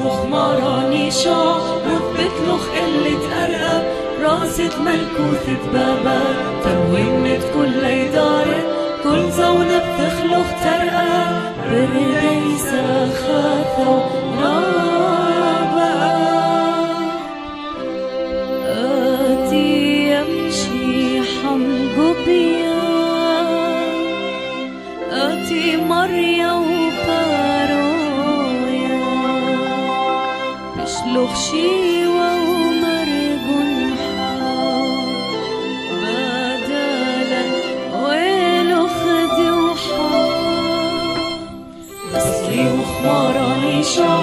وخماراني شا بتلخ قلة أرقى راسة ملكوثة بابا توهمت كل إدارة كل زونة بتخلق ترقى بردي سخاثة ورابا آتي يمشي حمقبيا آتي مريا وبارويا بشلخ شيوة ومرقن حار بدلا ويلو خدي وحار بصلي وخماراني شا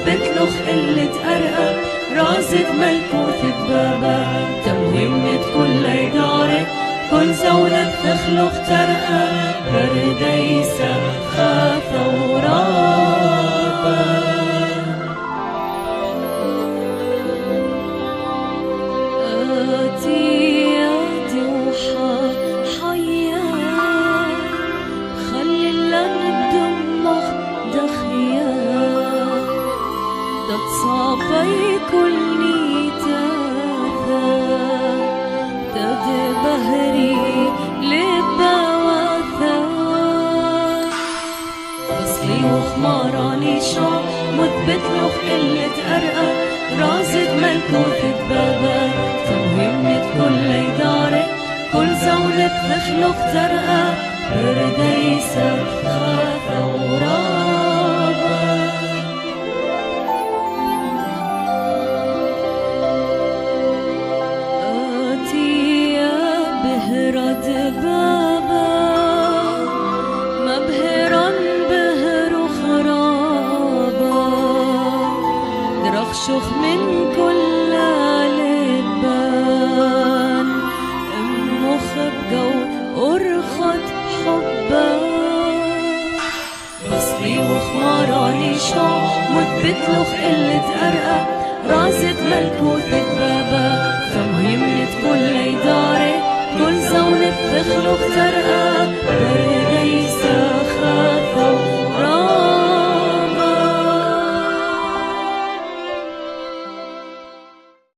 بتلخ قلة أرقى رازة ملكوثة بابا توهمت كل إدارة كل زولة بتخلق ترقى بردي سخاثة ورابا آتي وحيا خلي اللن بدمخ دخيا تتصافي كل نيتاثا تدبهري لبواثا بصلي وخماراني شا بتلخ قلة أرقى رازة ملكوثة بابا توهمت كل إدارة كل زولة بتخلق ترقى بردي سخاثة ورابا بهرد بابا مبهرا بهر خرابا درخشخ من كل لبان مخبقة وأرخت حبا بصلي وخماراني شا بتلخ قلة أرقى